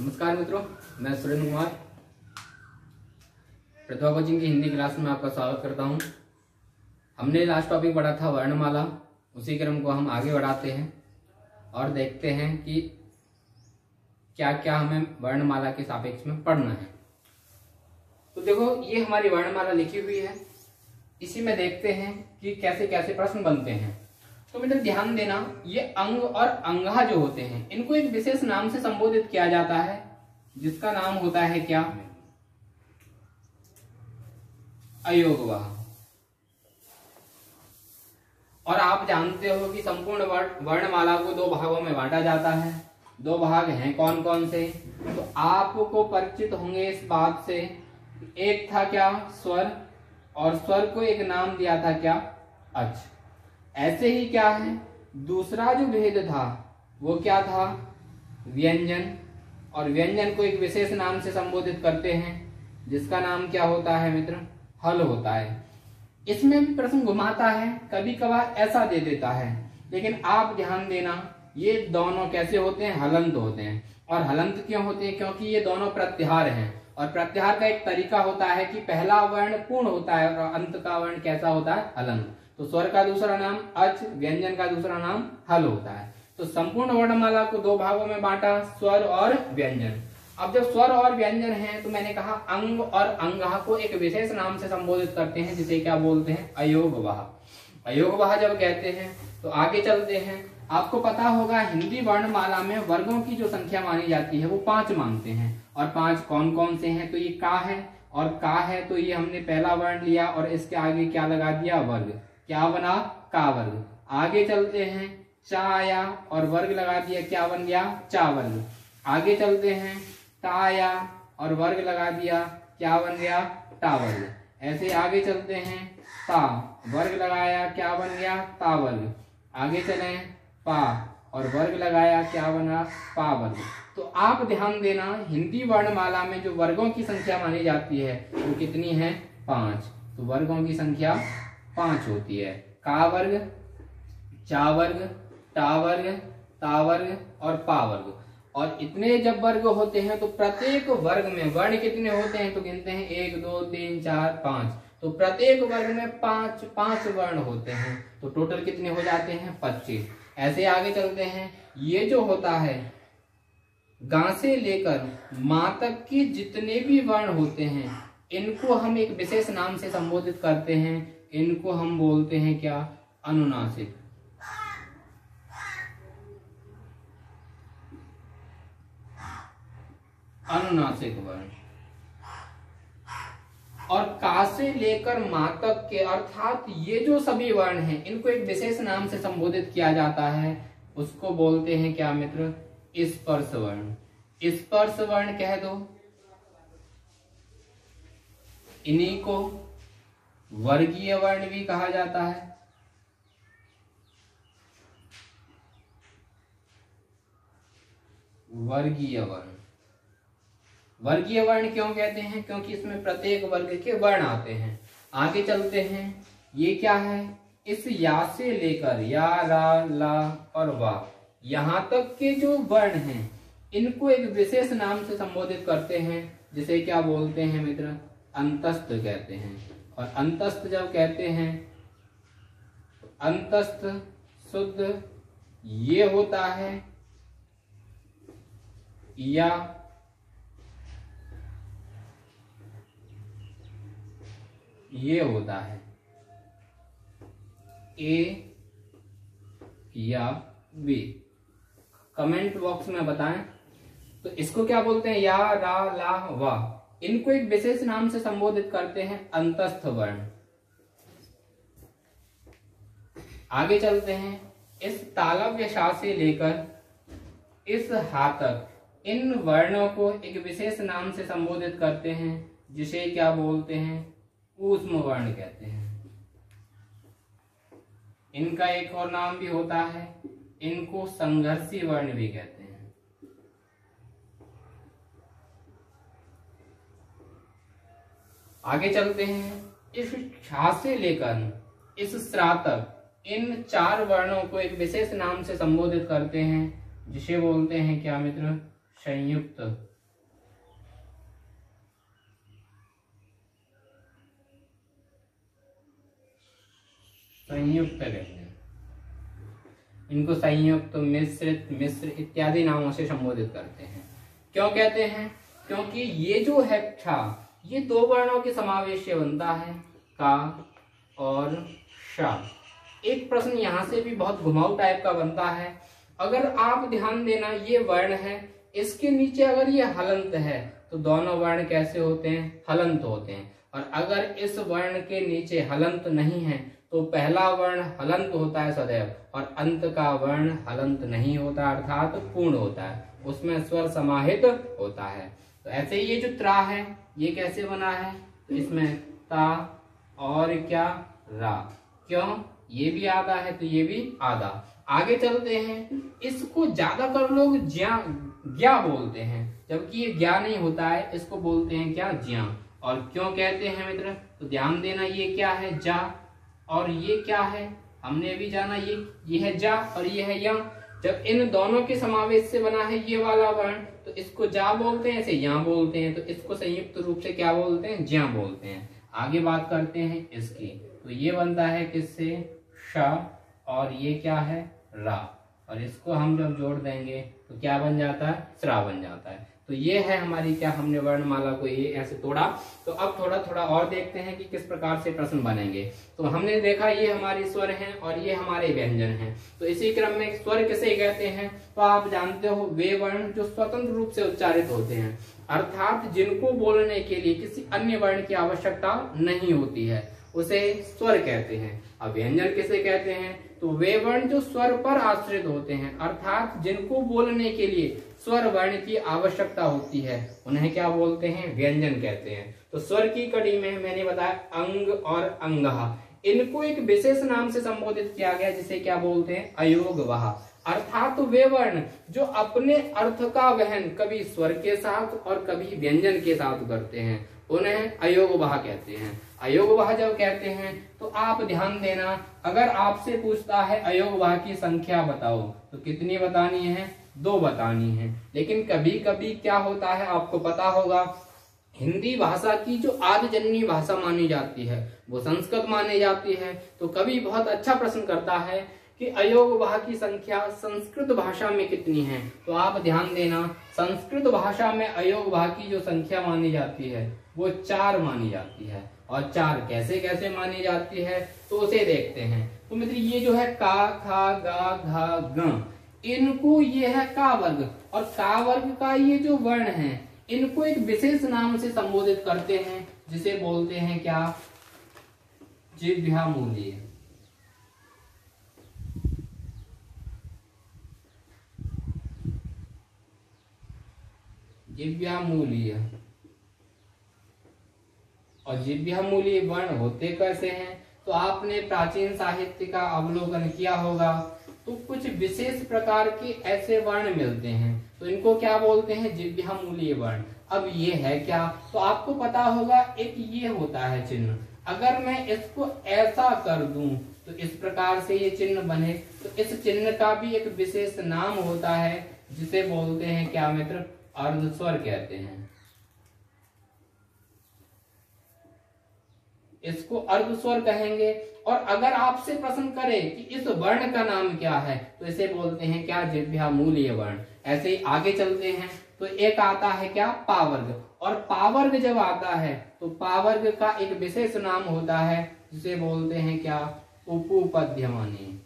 नमस्कार मित्रों, मैं सुरेंद्र कुमार प्रतिभा कोचिंग की हिंदी क्लास में आपका स्वागत करता हूं। हमने लास्ट टॉपिक पढ़ा था वर्णमाला, उसी क्रम को हम आगे बढ़ाते हैं और देखते हैं कि क्या क्या हमें वर्णमाला के सापेक्ष में पढ़ना है। तो देखो, ये हमारी वर्णमाला लिखी हुई है, इसी में देखते हैं कि कैसे कैसे प्रश्न बनते हैं। तो मित्र ध्यान देना, ये अंग और अंगा जो होते हैं इनको एक विशेष नाम से संबोधित किया जाता है, जिसका नाम होता है क्या? अयोगवाह। और आप जानते हो कि संपूर्ण वर्णमाला को दो भागों में बांटा जाता है। दो भाग हैं कौन कौन से? तो आपको परिचित होंगे इस बात से। एक था क्या? स्वर, और स्वर को एक नाम दिया था क्या? अच। ऐसे ही क्या है, दूसरा जो भेद था वो क्या था? व्यंजन, और व्यंजन को एक विशेष नाम से संबोधित करते हैं, जिसका नाम क्या होता है मित्र? हल होता है। इसमें भी प्रश्न घुमाता है, कभी कभार ऐसा दे देता है, लेकिन आप ध्यान देना, ये दोनों कैसे होते हैं? हलंत होते हैं। और हलंत क्यों होते हैं? क्योंकि ये दोनों प्रत्याहार हैं, और प्रत्याहार का एक तरीका होता है कि पहला वर्ण पूर्ण होता है और अंत का वर्ण कैसा होता है? हलंत। तो स्वर का दूसरा नाम अच, व्यंजन का दूसरा नाम हल होता है। तो संपूर्ण वर्णमाला को दो भागों में बांटा, स्वर और व्यंजन। अब जब स्वर और व्यंजन है तो मैंने कहा अंग और अंगा को एक विशेष नाम से संबोधित करते हैं, जिसे क्या बोलते हैं? अयोगवाह। अयोगवाह जब कहते हैं तो आगे चलते हैं। आपको पता होगा हिंदी वर्णमाला में वर्गों की जो संख्या मानी जाती है वो 5 मानते हैं। और 5 कौन कौन से हैं? तो ये का है, और का है तो ये हमने पहला वर्ण लिया और इसके आगे क्या लगा दिया? वर्ग। क्या बना? का वर्ग। आगे चलते हैं, चा आया और वर्ग लगा दिया, क्या बन गया? चा वर्ग। आगे चलते हैं, ता आया और वर्ग लगा दिया, क्या बन गया? टा वर्ग। ऐसे आगे चलते हैं, ता वर्ग लगाया, क्या बन गया? ता वर्ग। आगे चलें, पा और वर्ग लगाया, क्या बना? पा वर्ग। तो आप ध्यान देना, हिंदी वर्णमाला में जो वर्गों की संख्या मानी जाती है वो कितनी है? 5। तो वर्गों की संख्या 5 होती है। का वर्ग, चा वर्ग, टा वर्ग, ता वर्ग और पा वर्ग। और इतने जब वर्ग होते हैं तो प्रत्येक वर्ग में वर्ण कितने होते हैं? तो गिनते हैं 1 2 3 4 5। तो प्रत्येक वर्ग में 5 वर्ण होते हैं, तो टोटल कितने हो जाते हैं? 25। ऐसे आगे चलते हैं, ये जो होता है गा से लेकर मां तक के जितने भी वर्ण होते हैं इनको हम एक विशेष नाम से संबोधित करते हैं। इनको हम बोलते हैं क्या? अनुनासिक। अनुनासिक वर्ण। और का से लेकर मां तक के, अर्थात ये जो सभी वर्ण हैं इनको एक विशेष नाम से संबोधित किया जाता है, उसको बोलते हैं क्या मित्र? स्पर्श वर्ण। स्पर्श वर्ण कह दो। इन्हीं को वर्गीय वर्ण भी कहा जाता है। वर्गीय वर्ण। वर्गीय वर्ण क्यों कहते हैं? क्योंकि इसमें प्रत्येक वर्ग के वर्ण आते हैं। आगे चलते हैं, ये क्या है? इस या से लेकर या, रा, ला और वा यहां तक के जो वर्ण हैं इनको एक विशेष नाम से संबोधित करते हैं, जिसे क्या बोलते हैं मित्र? अंतस्थ कहते हैं। और अंतस्थ जब कहते हैं, अंतस्थ शुद्ध ये होता है या ये होता है, ए या बी। कमेंट बॉक्स में बताएं। तो इसको क्या बोलते हैं? या, रा, ला, वा। इनको एक विशेष नाम से संबोधित करते हैं अंतस्थ वर्ण। आगे चलते हैं, इस तालव्य शा से लेकर इस हा तक इन वर्णों को एक विशेष नाम से संबोधित करते हैं, जिसे क्या बोलते हैं? ऊष्म वर्ण कहते हैं। इनका एक और नाम भी होता है, इनको संघर्षी वर्ण भी कहते हैं। आगे चलते हैं, इस छा से लेकर इस स्रा तक इन 4 वर्णों को एक विशेष नाम से संबोधित करते हैं, जिसे बोलते हैं क्या मित्र? संयुक्त व्यंजन, इनको संयुक्त, मिश्रित, मिश्र इत्यादि नामों से संबोधित करते हैं। क्यों कहते हैं? क्योंकि ये जो है क्ष, ये दो वर्णों के समावेश से बनता है, का और श। एक प्रश्न यहाँ से भी बहुत घुमाऊ टाइप का बनता है। अगर आप ध्यान देना, ये वर्ण है, इसके नीचे अगर ये हलंत है तो दोनों वर्ण कैसे होते हैं? हलंत होते हैं। और अगर इस वर्ण के नीचे हलंत नहीं है तो पहला वर्ण हलंत होता है सदैव, और अंत का वर्ण हलंत नहीं होता, अर्थात पूर्ण होता है, उसमें स्वर समाहित होता है। तो ऐसे ही ये जो त्रा है, ये कैसे बना है? तो इसमें ता और क्या रा। क्यों? ये भी आधा है तो ये भी आधा। आगे चलते हैं, इसको ज्यादातर लोग ज्या बोलते हैं, जबकि ये ज्ञा नहीं होता है, इसको बोलते हैं क्या? ज्या। और क्यों कहते हैं मित्र? तो ध्यान देना, ये क्या है? जा। और ये क्या है? हमने अभी जाना, ये है जा और ये है या। जब इन दोनों के समावेश से बना है ये वाला वर्ण, तो इसको जा बोलते हैं, ऐसे या बोलते हैं, तो इसको संयुक्त रूप से क्या बोलते हैं? ज्या बोलते हैं। आगे बात करते हैं इसकी, तो ये बनता है किससे? श, और ये क्या है? रा। और इसको हम जब जोड़ देंगे तो क्या बन जाता है? स्रा बन जाता है। तो ये है हमारी क्या, हमने वर्णमाला को ये ऐसे तोड़ा। तो अब थोड़ा थोड़ा और देखते हैं कि किस प्रकार से प्रश्न बनेंगे। तो हमने देखा ये हमारे स्वर हैं और ये हमारे व्यंजन हैं। तो इसी क्रम में स्वर किसे कहते हैं? तो आप जानते हो, वे वर्ण जो स्वतंत्र रूप से उच्चारित होते हैं, अर्थात जिनको बोलने के लिए किसी अन्य वर्ण की आवश्यकता नहीं होती है, उसे स्वर कहते हैं। अब व्यंजन किसे कहते हैं? तो वे वर्ण जो स्वर पर आश्रित होते हैं, अर्थात जिनको बोलने के लिए स्वर वर्ण की आवश्यकता होती है, उन्हें क्या बोलते हैं? व्यंजन कहते हैं। तो स्वर की कड़ी में मैंने बताया अंग और अंगः, इनको एक विशेष नाम से संबोधित किया गया, जिसे क्या बोलते हैं? अयोगवः। अर्थात वे वर्ण जो अपने अर्थ का वहन कभी स्वर के साथ और कभी व्यंजन के साथ करते हैं, उन्हें अयोगवः कहते हैं। अयोगवः जब कहते हैं तो आप ध्यान देना, अगर आपसे पूछता है अयोगवः की संख्या बताओ, तो कितनी बतानी है? 2 बतानी है। लेकिन कभी कभी क्या होता है, आपको पता होगा, हिंदी भाषा की जो आदिजननी भाषा मानी जाती है वो संस्कृत मानी जाती है। तो कभी बहुत अच्छा प्रश्न करता है कि अयोगवः की संख्या संस्कृत भाषा में कितनी है? तो आप ध्यान देना, संस्कृत भाषा में अयोगवः की जो संख्या मानी जाती है वो 4 मानी जाती है। और 4 कैसे कैसे मानी जाती है, तो उसे देखते हैं। तो मित्र, ये जो है का, खा, गा, घा, ग, इनको ये है का वर्ग, और का वर्ग का ये जो वर्ण है, इनको एक विशेष नाम से संबोधित करते हैं, जिसे बोलते हैं क्या? जिह्वामूलीय। जिह्वामूलीय। और जिह्वामूलीय वर्ण होते कैसे हैं? तो आपने प्राचीन साहित्य का अवलोकन किया होगा, तो कुछ विशेष प्रकार के ऐसे वर्ण मिलते हैं, तो इनको क्या बोलते हैं? जिह्वामूलीय वर्ण। अब ये है क्या? तो आपको पता होगा, एक ये होता है चिन्ह, अगर मैं इसको ऐसा कर दूं तो इस प्रकार से ये चिन्ह बने, तो इस चिन्ह का भी एक विशेष नाम होता है, जिसे बोलते हैं क्या मित्र? अर्धस्वर कहते हैं। इसको अर्धस्वर कहेंगे। और अगर आपसे प्रश्न करे कि इस वर्ण का नाम क्या है, तो इसे बोलते हैं क्या? जिह्वामूलीय वर्ण। ऐसे ही आगे चलते हैं, तो एक आता है क्या? पावर्ग। और पावर्ग जब आता है तो पावर्ग का एक विशेष नाम होता है, जिसे बोलते हैं क्या? उपुपद्यमानी।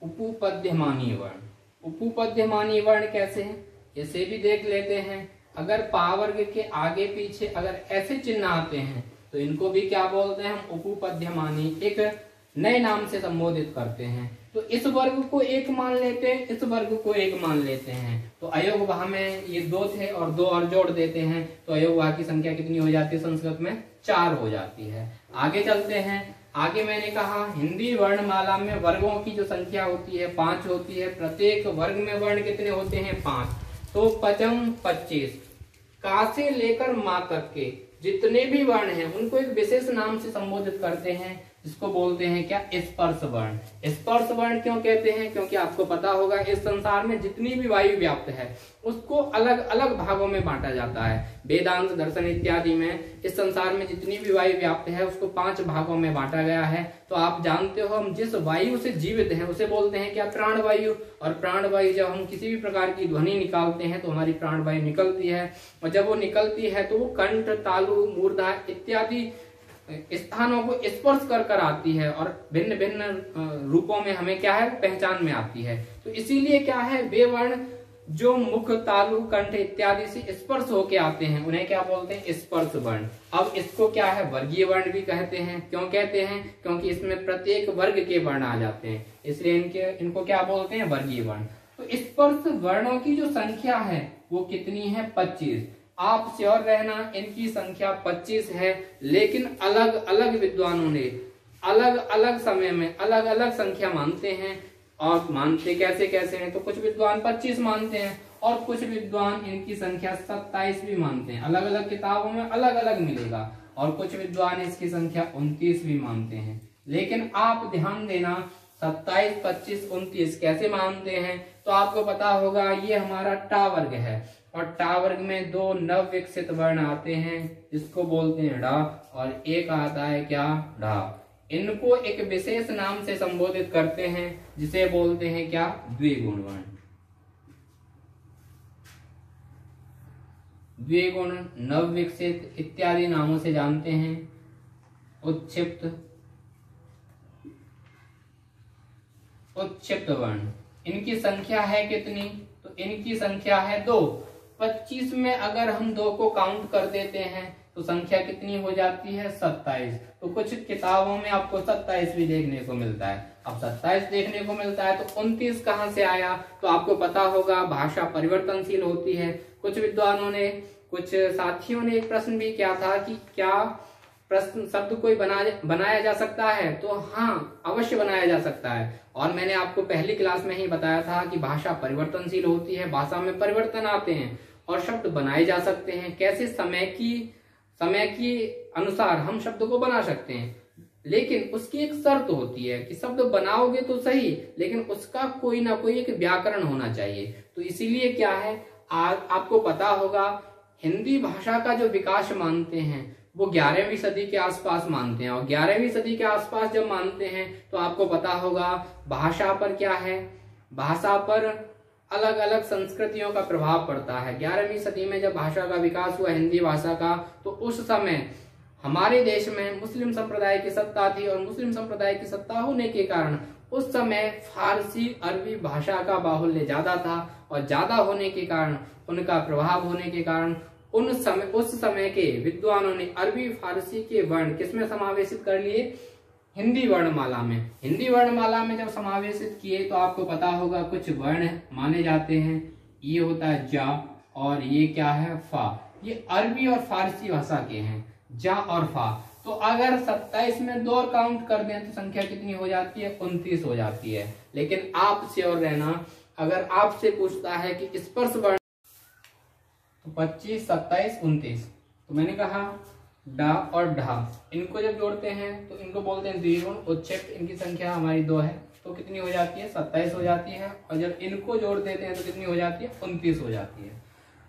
उपुपद्यमानी वर्ण। उपुपद्यमानी वर्ण कैसे है, इसे भी देख लेते हैं। अगर पावर्ग के आगे पीछे अगर ऐसे चिन्ह आते हैं, तो इनको भी क्या बोलते हैं? हम उपुपद्यमानी, एक नए नाम से संबोधित करते हैं। तो इस वर्ग को 1 मान लेते हैं, इस वर्ग को 1 मान लेते हैं। तो अयोगवः में ये 2 थे और 2 और जोड़ देते हैं, तो अयोगवः की संख्या कितनी हो जाती है? संस्कृत में 4 हो जाती है। आगे चलते हैं। आगे मैंने कहा, हिंदी वर्णमाला में वर्गों की जो संख्या होती है 5 होती है। प्रत्येक वर्ग में वर्ण कितने होते हैं? 5। तो 5 25। का से लेकर मा तक के जितने भी वर्ण हैं, उनको एक विशेष नाम से संबोधित करते हैं, जिसको बोलते हैं क्या, स्पर्श वर्ण। स्पर्श वर्ण क्यों कहते हैं, क्योंकि आपको पता होगा इस संसार में जितनी भी वायु व्याप्त है उसको अलग अलग भागों में बांटा जाता है। वेदांत दर्शन इत्यादि में इस संसार में जितनी भी वायु व्याप्त है उसको 5 भागों में बांटा गया है। तो आप जानते हो हम जिस वायु से जीवित हैं उसे बोलते हैं क्या, प्राण वायु। और प्राण वायु जब हम किसी भी प्रकार की ध्वनि निकालते हैं तो हमारी प्राण वायु निकलती है, और जब वो निकलती है तो वो कंठ, तालु, मूर्धा इत्यादि स्थानों को स्पर्श कर कर आती है और भिन्न भिन्न रूपों में हमें क्या है, पहचान में आती है। तो इसीलिए क्या है, वे वर्ण जो मुख, तालु, कंठ इत्यादि से स्पर्श होके आते हैं उन्हें क्या बोलते हैं, स्पर्श वर्ण। अब इसको क्या है, वर्गीय वर्ण भी कहते हैं। क्यों कहते हैं, क्योंकि इसमें प्रत्येक वर्ग के वर्ण आ जाते हैं, इसलिए इनको क्या बोलते हैं, वर्गीय वर्ण। तो स्पर्श वर्णों की जो संख्या है वो कितनी है, 25। आप श्योर रहना इनकी संख्या 25 है, लेकिन अलग अलग विद्वानों ने अलग अलग समय में अलग अलग संख्या मानते हैं। और मानते कैसे कैसे हैं, तो कुछ विद्वान 25 मानते हैं और कुछ विद्वान इनकी संख्या 27 भी मानते हैं। अलग अलग किताबों में अलग अलग मिलेगा। और कुछ विद्वान इसकी संख्या 29 भी मानते हैं। लेकिन आप ध्यान देना 27, 25, 29 कैसे मानते हैं, तो आपको पता होगा ये हमारा टा वर्ग है और टा वर्ग में 2 नव विकसित वर्ण आते हैं जिसको बोलते हैं ढा, और एक आता है क्या, ढा। इनको एक विशेष नाम से संबोधित करते हैं जिसे बोलते हैं क्या, द्विगुण वर्ण। द्विगुण, नव विकसित इत्यादि नामों से जानते हैं। उत्क्षिप्त, उत्क्षिप्त वर्ण, इनकी संख्या है कितनी, तो इनकी संख्या है 2। 25 में अगर हम 2 को काउंट कर देते हैं तो संख्या कितनी हो जाती है, 27। तो कुछ किताबों में आपको 27 भी देखने को मिलता है। अब 27 देखने को मिलता है तो 29 कहाँ से आया, तो आपको पता होगा भाषा परिवर्तनशील होती है। कुछ विद्वानों ने, कुछ साथियों ने एक प्रश्न भी किया था कि क्या प्रश्न शब्द कोई बनाया जा सकता है, तो हाँ अवश्य बनाया जा सकता है। और मैंने आपको पहली क्लास में ही बताया था कि भाषा परिवर्तनशील होती है, भाषा में परिवर्तन आते हैं और शब्द बनाए जा सकते हैं। कैसे, समय की अनुसार हम शब्द को बना सकते हैं, लेकिन उसकी एक शर्त होती है कि शब्द बनाओगे तो सही, लेकिन उसका कोई ना कोई एक व्याकरण होना चाहिए। तो इसीलिए क्या है, आपको पता होगा हिंदी भाषा का जो विकास मानते हैं वो 11वीं सदी के आसपास मानते हैं। और 11वीं सदी के आसपास जब मानते हैं तो आपको पता होगा भाषा पर क्या है, भाषा पर अलग अलग संस्कृतियों का प्रभाव पड़ता है। 11वीं सदी में जब भाषा का विकास हुआ हिंदी भाषा का, तो उस समय हमारे देश में मुस्लिम संप्रदाय की सत्ता थी और मुस्लिम संप्रदाय की सत्ता होने के कारण उस समय फारसी अरबी भाषा का बाहुल्य ज्यादा था और ज्यादा होने के कारण, उनका प्रभाव होने के कारण उस समय के विद्वानों ने अरबी फारसी के वर्ण किसमें समावेशित कर लिए, हिंदी वर्णमाला में। हिंदी वर्णमाला में जब समावेशित किए तो आपको पता होगा कुछ वर्ण माने जाते हैं। ये होता है जा और ये क्या है, फा। ये अरबी और फारसी भाषा के हैं, जा और फा। तो अगर 27 में 2 और काउंट कर दें तो संख्या कितनी हो जाती है, 29 हो जाती है। लेकिन आप श्योर रहना, अगर आपसे पूछता है कि स्पर्श वर्ण, तो 25, 27, 29, तो मैंने कहा डा और ढा, इनको जब जोड़ते हैं तो इनको बोलते हैं द्विगुण उत्क्षेप। इनकी संख्या हमारी 2 है तो कितनी हो जाती है, 27 हो जाती है। और जब इनको जोड़ देते हैं तो कितनी हो जाती है, 29 हो जाती है।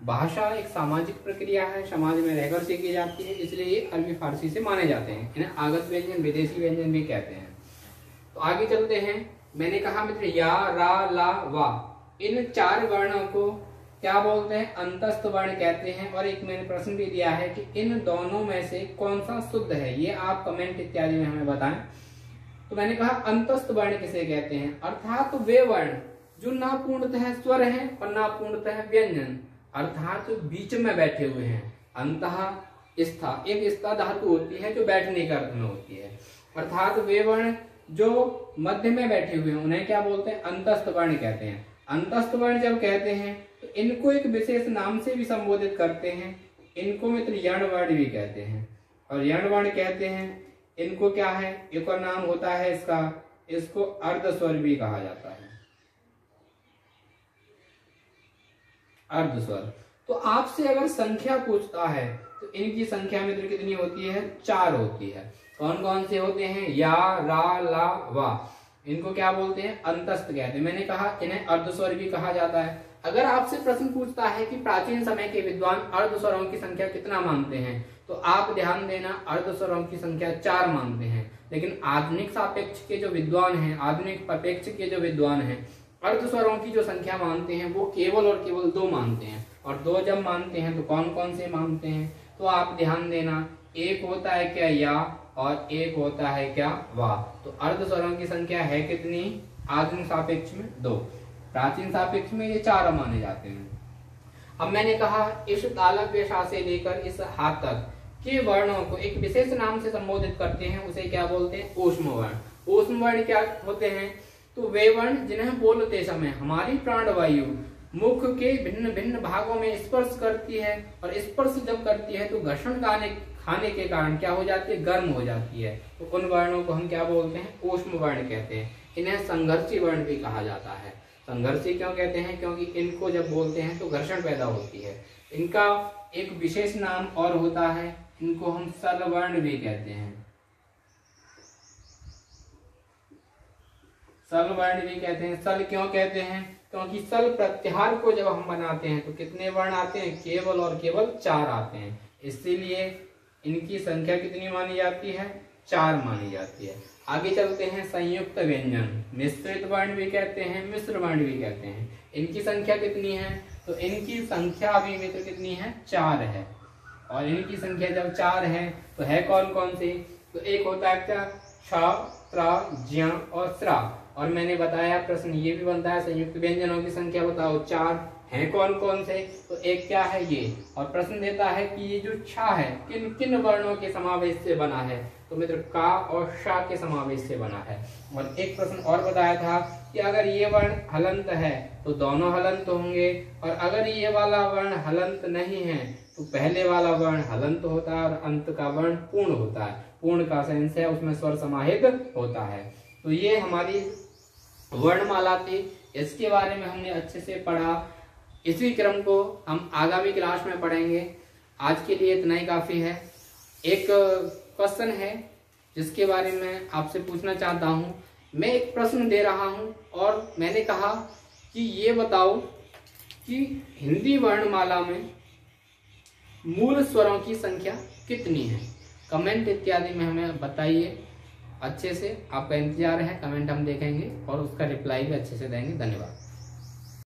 भाषा एक सामाजिक प्रक्रिया है, समाज में रहकर सीखी जाती है, इसलिए ये अरबी फारसी से माने जाते हैं। इन्हें आगत व्यंजन, विदेशी व्यंजन भी कहते हैं। तो आगे चलते हैं। मैंने कहा मित्र या, रा, ला, वा, इन 4 वर्णों को क्या बोलते हैं, अंतस्थ वर्ण कहते हैं। और एक मैंने प्रश्न भी दिया है कि इन दोनों में से कौन सा शुद्ध है, ये आप कमेंट इत्यादि में हमें बताएं। तो मैंने कहा अंतस्थ वर्ण किसे कहते हैं, अर्थात वे वर्ण जो ना पूर्णतः स्वर हैं और ना पूर्णतः व्यंजन, अर्थात बीच में बैठे हुए हैं। अंतः स्था, एक स्था धातु होती है जो बैठने के अर्थ में होती है, अर्थात वे वर्ण जो मध्य में बैठे हुए हैं उन्हें क्या बोलते हैं, अंतस्थ वर्ण कहते हैं। अंतस्थ वर्ण जब कहते हैं तो इनको एक विशेष नाम से भी संबोधित करते हैं। इनको मित्र यण वर्ण भी कहते हैं। और यण वर्ण कहते हैं इनको क्या है, एक और नाम होता है इसका, इसको अर्धस्वर भी कहा जाता है, अर्धस्वर। तो आपसे अगर संख्या पूछता है तो इनकी संख्या मित्र कितनी होती है, 4 होती है। कौन कौन से होते हैं? या, रा, ला, वा। इनको क्या बोलते हैं? अंतस्थ कहते हैं। मैंने कहा इन्हें अर्धस्वर भी कहा जाता है। अगर आपसे प्रश्न पूछता है कि प्राचीन समय के विद्वान अर्धस्वरों की संख्या कितना मानते हैं, तो आप ध्यान देना अर्धस्वरों की संख्या 4 मानते हैं। लेकिन आधुनिक सापेक्ष के जो विद्वान हैं, आधुनिक सापेक्ष के जो विद्वान हैं, अर्धस्वरों की जो संख्या मानते हैं वो केवल और केवल 2 मानते हैं। और 2 जब मानते हैं तो कौन कौन से मानते हैं? तो आप ध्यान देना, एक होता है क्या? या, और एक होता है क्या? वा। तो अर्धस्वरों की संख्या है कितनी आधुनिक सापेक्ष में? 2। प्राचीन सापेक्ष में ये 4 माने जाते हैं। अब मैंने कहा इस तालव्य पेशा से लेकर इस हाथ तक के वर्णों को एक विशेष नाम से संबोधित करते हैं, उसे क्या बोलते हैं? ऊष्म वर्ण। ऊष्म वर्ण क्या होते हैं? तो वे वर्ण जिन्हें बोलते समय हमारी प्राणवायु मुख के भिन्न भिन्न भागों में स्पर्श करती है, और स्पर्श जब करती है तो घर्षण खाने के कारण क्या हो जाती है? गर्म हो जाती है। तो उन वर्णों को हम क्या बोलते हैं? ऊष्म वर्ण कहते हैं। इन्हें संघर्षी वर्ण भी कहा जाता है। संघर्षी क्यों कहते हैं? क्योंकि इनको जब बोलते हैं तो घर्षण पैदा होती है। इनका एक विशेष नाम और होता है, इनको हम सल वर्ण भी कहते हैं। सल वर्ण भी कहते हैं। सल क्यों कहते हैं? क्योंकि सल प्रत्याहार को जब हम बनाते हैं तो कितने वर्ण आते हैं? केवल और केवल 4 आते हैं। इसीलिए इनकी संख्या कितनी मानी जाती है? 4 मानी जाती है। आगे चलते हैं संयुक्त व्यंजन। मिश्रित वर्ण भी कहते हैं, मिश्र वर्ण भी कहते हैं। इनकी संख्या कितनी है? तो इनकी संख्या अभी मित्र कितनी है? 4 है। और इनकी संख्या जब 4 है तो है कौन कौन सी? तो एक होता है क्या? छ, त्रा, ज्या और स्रा। और मैंने बताया प्रश्न ये भी बनता है संयुक्त व्यंजनों की संख्या बताओ। 4 हैं कौन कौन से? तो एक क्या है? ये। और प्रश्न देता है कि ये जो छ है किन किन वर्णों के समावेश से बना है? तो मित्र का और शा के समावेश से बना है। और एक प्रश्न और बताया था कि अगर ये वर्ण हलंत है तो दोनों हलंत होंगे, और अगर ये वाला वर्ण हलंत नहीं है तो पहले वाला वर्ण हलंत होता है और अंत का वर्ण पूर्ण होता है। पूर्ण का सेंस है उसमें स्वर समाहित होता है। तो ये हमारी वर्णमाला थी, इसके बारे में हमने अच्छे से पढ़ा। इसी क्रम को हम आगामी क्लास में पढ़ेंगे। आज के लिए इतना ही काफी है। एक क्वेश्चन है जिसके बारे में आपसे पूछना चाहता हूं। मैं एक प्रश्न दे रहा हूं और मैंने कहा कि ये बताओ कि हिंदी वर्णमाला में मूल स्वरों की संख्या कितनी है? कमेंट इत्यादि में हमें बताइए अच्छे से। आपका इंतजार है, कमेंट हम देखेंगे और उसका रिप्लाई भी अच्छे से देंगे। धन्यवाद।